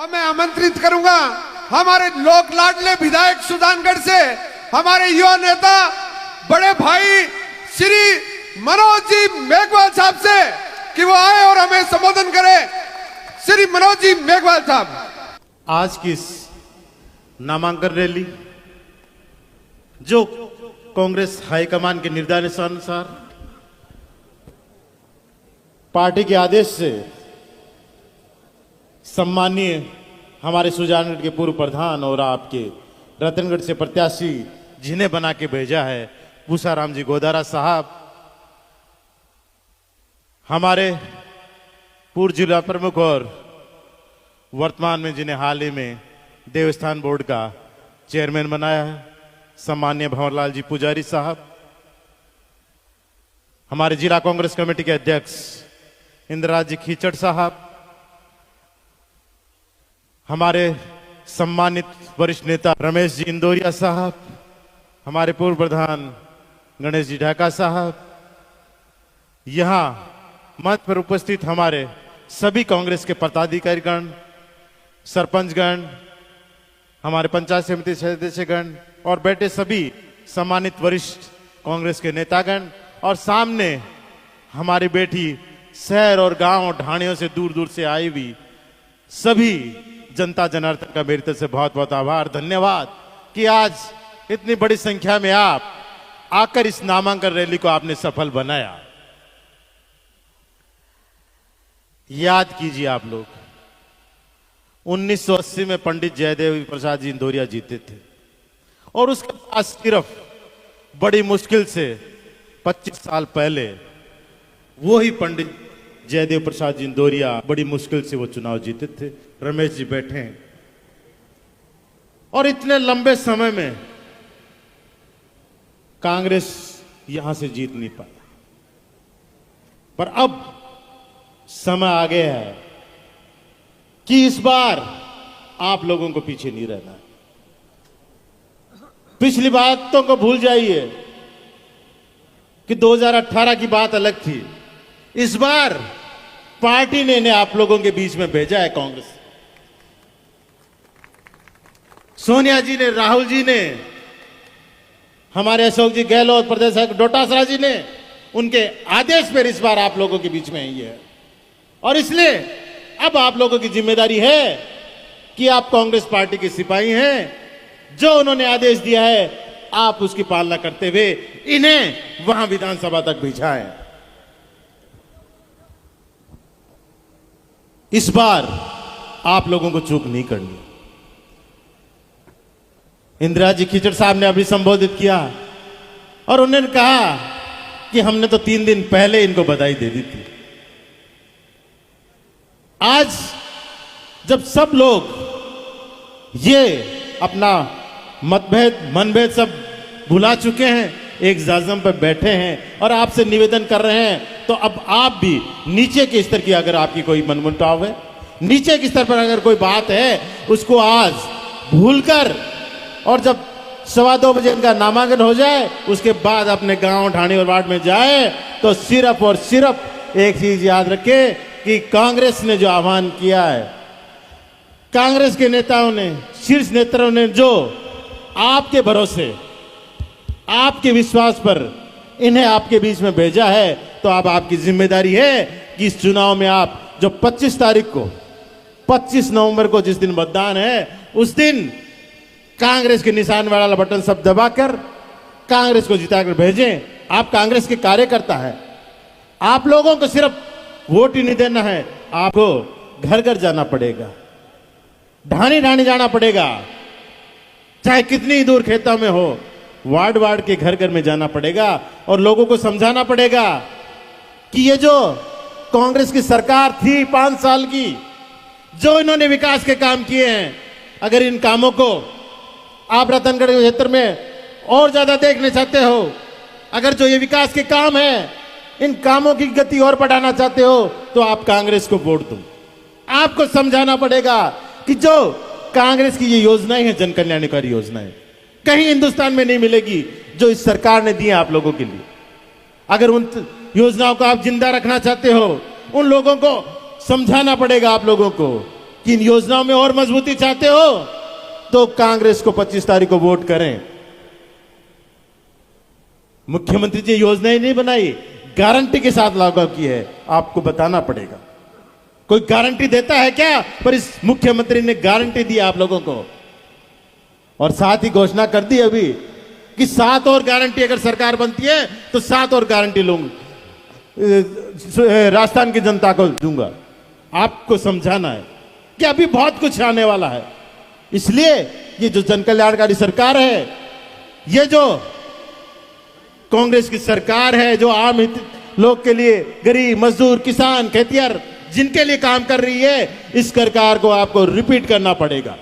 और मैं आमंत्रित करूंगा हमारे लोक लाडले विधायक सुजानगढ़ से हमारे युवा नेता बड़े भाई श्री मनोज जी मेघवाल साहब से कि वो आए और हमें संबोधन करें। श्री मनोज जी मेघवाल साहब। आज की इस नामांकन रैली जो कांग्रेस हाईकमान के निर्देशानुसार पार्टी के आदेश से सम्मानीय हमारे सुजानगढ़ के पूर्व प्रधान और आपके रतनगढ़ से प्रत्याशी जिन्हें बना के भेजा है पूसाराम जी गोदारा साहब, हमारे पूर्व जिला प्रमुख और वर्तमान में जिन्हें हाल ही में देवस्थान बोर्ड का चेयरमैन बनाया है सम्मानीय भंवरलाल जी पुजारी साहब, हमारे जिला कांग्रेस कमेटी के अध्यक्ष इंद्रराज जी खीचड़ साहब, हमारे सम्मानित वरिष्ठ नेता रमेश जी इंदौरिया साहब, हमारे पूर्व प्रधान गणेश जी ढाका साहब, यहां मंच पर उपस्थित हमारे सभी कांग्रेस के पदाधिकारीगण, सरपंचगण, हमारे पंचायत समिति सदस्यगण और बैठे सभी सम्मानित वरिष्ठ कांग्रेस के नेतागण और सामने हमारी बेटी शहर और गांव ढाणियों से दूर दूर से आई हुई सभी जनता जनार्दन का मेरी तरफ से बहुत बहुत आभार, धन्यवाद कि आज इतनी बड़ी संख्या में आप आकर इस नामांकन रैली को आपने सफल बनाया। याद कीजिए आप लोग 1980 में पंडित जयदेव प्रसाद जी इंदौरिया जीते थे और उसके पास सिर्फ बड़ी मुश्किल से 25 साल पहले वो ही पंडित जयदेव प्रसाद जी इंदौरिया बड़ी मुश्किल से वो चुनाव जीते थे। रमेश जी बैठे हैं और इतने लंबे समय में कांग्रेस यहां से जीत नहीं पाया, पर अब समय आ गया है कि इस बार आप लोगों को पीछे नहीं रहना। पिछली बातों को भूल जाइए कि 2018 की बात अलग थी, इस बार पार्टी ने इन्हें आप लोगों के बीच में भेजा है। कांग्रेस सोनिया जी ने, राहुल जी ने, हमारे अशोक जी गहलोत, प्रदेश डोटासरा जी ने उनके आदेश पर इस बार आप लोगों के बीच में आई है और इसलिए अब आप लोगों की जिम्मेदारी है कि आप कांग्रेस पार्टी के सिपाही हैं, जो उन्होंने आदेश दिया है आप उसकी पालना करते हुए इन्हें वहां विधानसभा तक भेजा है। इस बार आप लोगों को चूक नहीं करनी। इंदिरा जी खीचड़ साहब ने अभी संबोधित किया और उन्होंने कहा कि हमने तो 3 दिन पहले इनको बधाई दे दी थी। आज जब सब लोग ये अपना मतभेद मनभेद सब भुला चुके हैं, एक जाजम पर बैठे हैं और आपसे निवेदन कर रहे हैं, तो अब आप भी नीचे के स्तर की अगर आपकी कोई मनमुटाव है, नीचे के स्तर पर अगर कोई बात है, उसको आज भूलकर और जब 2:15 बजे इनका नामांकन हो जाए उसके बाद अपने गांव ढाणी और वार्ड में जाए तो सिर्फ और सिर्फ एक चीज याद रखे कि कांग्रेस ने जो आह्वान किया है, कांग्रेस के नेताओं ने, शीर्ष नेताओं ने जो आपके भरोसे, आपके विश्वास पर इन्हें आपके बीच में भेजा है, तो अब आपकी जिम्मेदारी है कि इस चुनाव में आप जो 25 तारीख को, 25 नवंबर को जिस दिन मतदान है, उस दिन कांग्रेस के निशान वाला बटन सब दबाकर कांग्रेस को जिताकर भेजें। आप कांग्रेस के कार्यकर्ता हैं, आप लोगों को सिर्फ वोट ही नहीं देना है, आपको घर घर जाना पड़ेगा, ढाणी ढाणी जाना पड़ेगा, चाहे कितनी ही दूर खेतों में हो, वार्ड वार्ड के घर घर में जाना पड़ेगा और लोगों को समझाना पड़ेगा कि ये जो कांग्रेस की सरकार थी 5 साल की, जो इन्होंने विकास के काम किए हैं, अगर इन कामों को आप रतनगढ़ के क्षेत्र में और ज्यादा देखना चाहते हो, अगर जो ये विकास के काम है इन कामों की गति और बढ़ाना चाहते हो, तो आप कांग्रेस को वोट दो। आपको समझाना पड़ेगा कि जो कांग्रेस की ये योजनाएं हैं, जन कल्याणकारी योजनाएं, कहीं हिंदुस्तान में नहीं मिलेगी जो इस सरकार ने दी है आप लोगों के लिए। अगर उन योजनाओं को आप जिंदा रखना चाहते हो, उन लोगों को समझाना पड़ेगा आप लोगों को कि इन योजनाओं में और मजबूती चाहते हो तो कांग्रेस को 25 तारीख को वोट करें। मुख्यमंत्री जी योजनाएं नहीं बनाई, गारंटी के साथ लागू की है, आपको बताना पड़ेगा। कोई गारंटी देता है क्या? पर इस मुख्यमंत्री ने गारंटी दी आप लोगों को, और साथ ही घोषणा कर दी अभी कि 7 और गारंटी अगर सरकार बनती है तो 7 और गारंटी लूंगा, राजस्थान की जनता को दूंगा। आपको समझाना है कि अभी बहुत कुछ आने वाला है। इसलिए ये जो जन कल्याणकारी सरकार है, ये जो कांग्रेस की सरकार है, जो आम हित लोग के लिए, गरीब, मजदूर, किसान, खेतिहर, जिनके लिए काम कर रही है, इस सरकार को आपको रिपीट करना पड़ेगा।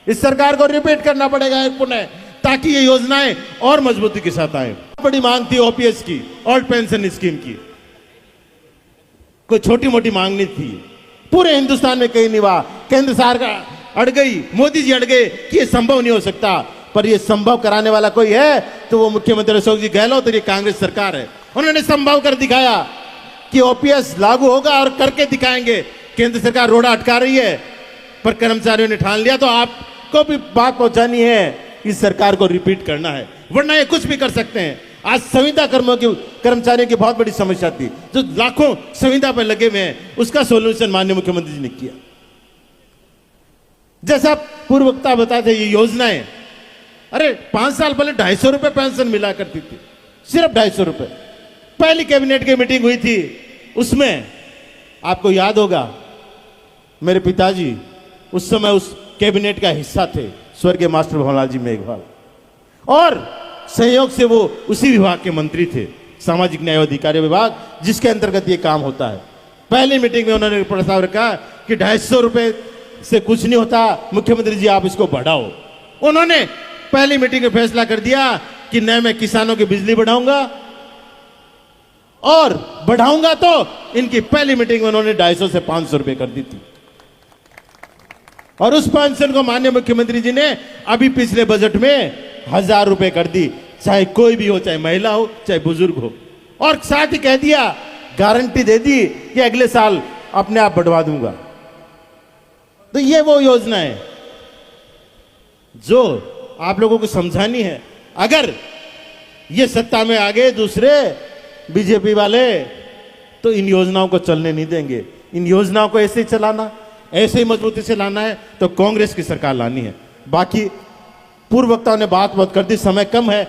इस सरकार को रिपीट करना पड़ेगा एक पुनः, ताकि ये योजनाएं और मजबूती के साथ आए। बड़ी मांग थी ओपीएस की, ओल्ड पेंशन स्कीम की, कोई छोटी मोटी मांग नहीं थी। पूरे हिंदुस्तान में कहीं नहीं हुआ। केंद्र सरकार अड़ गई, मोदी जी अड़ गए कि ये संभव नहीं हो सकता, पर ये संभव कराने वाला कोई है तो वो मुख्यमंत्री अशोक जी गहलोत और ये कांग्रेस सरकार है। उन्होंने संभव कर दिखाया कि ओपीएस लागू होगा और करके दिखाएंगे। केंद्र सरकार रोड़ा अटका रही है, पर कर्मचारियों ने ठान लिया तो आपको भी बात पहुंचानी है, इस सरकार को रिपीट करना है, वरना ये कुछ भी कर सकते हैं। आज संविदा कर्मचारियों की बहुत बड़ी समस्या थी, जो लाखों संविदा पर लगे हुए हैं, उसका सोल्यूशन माननीय मुख्यमंत्री जी ने किया। जैसा पूर्व वक्ता बताए थे, ये योजनाएं, अरे 5 साल पहले 250 रुपए पेंशन मिला करती थी, सिर्फ 250 रुपए। पहली कैबिनेट की मीटिंग हुई थी, उसमें आपको याद होगा मेरे पिताजी उस समय उस कैबिनेट का हिस्सा थे, स्वर्गीय मास्टर भंवरलाल जी मेघवाल, और संयोग से वो उसी विभाग के मंत्री थे, सामाजिक न्याय अधिकारी विभाग, जिसके अंतर्गत ये काम होता है। पहली मीटिंग में उन्होंने प्रस्ताव रखा कि 250 रुपए से कुछ नहीं होता, मुख्यमंत्री जी आप इसको बढ़ाओ। उन्होंने पहली मीटिंग में फैसला कर दिया कि न मैं किसानों की बिजली बढ़ाऊंगा, और बढ़ाऊंगा तो इनकी पहली मीटिंग में उन्होंने 250 से 500 रुपए कर दी थी। और उस पेंशन को माननीय मुख्यमंत्री जी ने अभी पिछले बजट में 1000 रुपए कर दी, चाहे कोई भी हो, चाहे महिला हो, चाहे बुजुर्ग हो। और साथ ही कह दिया, गारंटी दे दी कि अगले साल अपने आप बढ़वा दूंगा। तो ये वो योजना है जो आप लोगों को समझानी है। अगर ये सत्ता में आ गए दूसरे बीजेपी वाले, तो इन योजनाओं को चलने नहीं देंगे। इन योजनाओं को ऐसे ही चलाना, ऐसे ही मजबूती से लाना है तो कांग्रेस की सरकार लानी है। बाकी पूर्व वक्ताओं ने बात बहुत कर दी, समय कम है,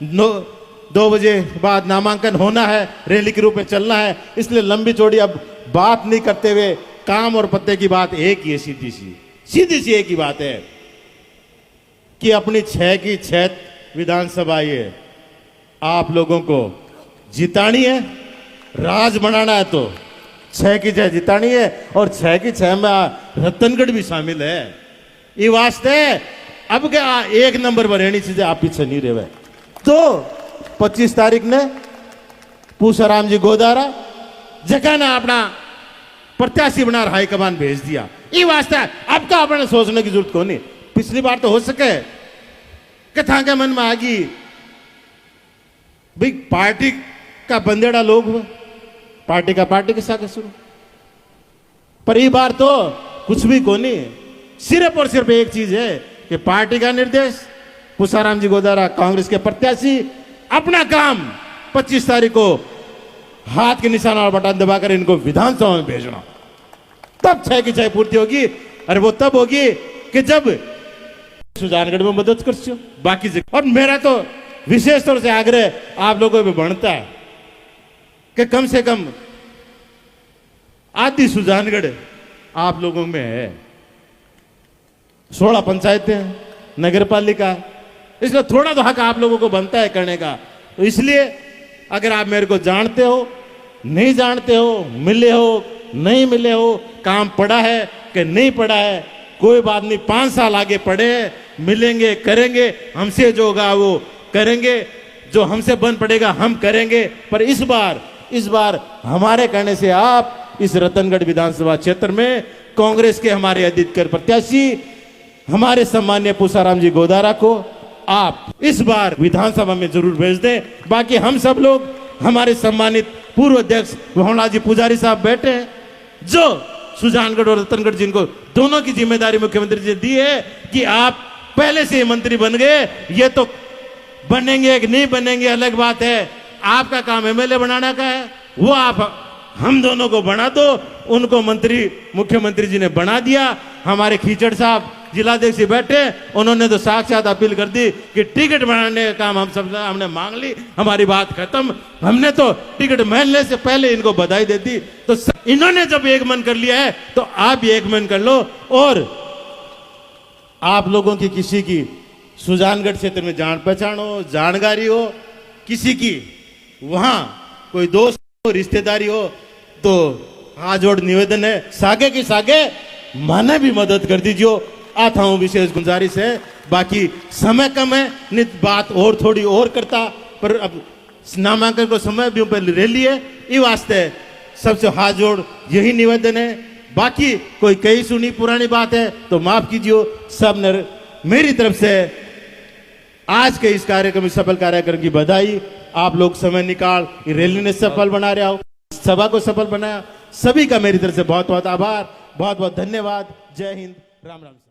2 बजे बाद नामांकन होना है, रैली के रूप में चलना है, इसलिए लंबी चौड़ी अब बात नहीं करते हुए काम और पत्ते की बात एक ही है, सीधी सी एक ही बात है कि अपनी 6 की 6 विधानसभा ये आप लोगों को जितानी है, राज बनाना है तो 6 की 6 जितानी है, और 6 की 6 में रतनगढ़ भी शामिल है। ये वास्ते अब क्या 1 नंबर पर रहनी चीजें, आप पीछे नहीं रहे। तो 25 तारीख ने पूसाराम जी गोदारा जगह ना अपना प्रत्याशी बना हाईकमान भेज दिया। ये वास्ते अब का अपने सोचने की जरूरत कौन नहीं। पिछली बार तो हो सके कथा के मन में आ गई भाई, पार्टी का बंदेड़ा लोग हुए, पार्टी के साथ शुरू, पर ये बार तो कुछ भी को नहीं। सिर्फ और सिर्फ एक चीज है कि पार्टी का निर्देश, पूसाराम जी गोदारा कांग्रेस के प्रत्याशी, अपना काम 25 तारीख को हाथ के निशान और बटन दबाकर इनको विधानसभा में भेजना, तब 6 की 6 पूर्ति होगी। और वो तब होगी कि जब सुजानगढ़ में मदद कर सो बाकी जगह। और मेरा तो विशेष तौर से आग्रह आप लोगों पे बनता है कि कम से कम आधी सुजानगढ़ आप लोगों में है। 16 पंचायतें, नगर पालिका, इसलिए थोड़ा तो हक आप लोगों को बनता है करने का। तो इसलिए अगर आप मेरे को जानते हो, नहीं जानते हो, मिले हो, नहीं मिले हो, काम पड़ा है कि नहीं पड़ा है, कोई बात नहीं, 5 साल आगे पड़े, मिलेंगे, करेंगे, हमसे जो होगा वो करेंगे, जो हमसे बन पड़ेगा हम करेंगे। पर इस बार हमारे कहने से आप इस रतनगढ़ विधानसभा क्षेत्र में कांग्रेस के हमारे अधिकृत प्रत्याशी, हमारे सम्मान्य पूसाराम जी गोदारा को आप इस बार विधानसभा में जरूर भेज दें। बाकी हम सब लोग, हमारे सम्मानित पूर्व अध्यक्ष भंवरलाल जी पुजारी साहब बैठे हैं, जो सुजानगढ़ और रतनगढ़ जिनको दोनों की जिम्मेदारी मुख्यमंत्री जी ने दी है कि आप पहले से मंत्री बन गए, ये तो बनेंगे कि नहीं बनेंगे अलग बात है, आपका काम एमएलए बनाना का है, वो आप हम दोनों को बना दो। उनको मंत्री मुख्यमंत्री जी ने बना दिया। हमारे खीचड़ साहब जिलाध्यक्ष बैठे, उन्होंने तो साक्षात अपील कर दी कि टिकट बनाने का काम हमने मांग ली, हमारी बात खत्म। हमने तो टिकट मिलने से पहले इनको बधाई दे दी। तो इन्होंने जब एक मन कर लिया है तो आप भी एक मन कर लो। और आप लोगों की किसी की सुजानगढ़ क्षेत्र में जान पहचान हो, जानकारी हो, किसी की वहां कोई दोस्त हो, रिश्तेदारी हो, तो हाथ जोड़ निवेदन है, सागे की सागे माने भी मदद कर दीजिए। आता हूं, विशेष गुजारिश है। बाकी समय कम है, नित बात और थोड़ी और करता, पर अब नामांकन को समय भी ऊपर ले लिए, ये वास्ते सबसे हाथ जोड़ यही निवेदन है। बाकी कोई कई सुनी पुरानी बात है तो माफ कीजिए। सब ने मेरी तरफ से आज के इस कार्यक्रम, सफल कार्यक्रम की बधाई। आप लोग समय निकाल रैली ने सफल बना रहे हो, सभा को सफल बनाया, सभी का मेरी तरफ से बहुत बहुत आभार, बहुत बहुत धन्यवाद। जय हिंद, राम राम।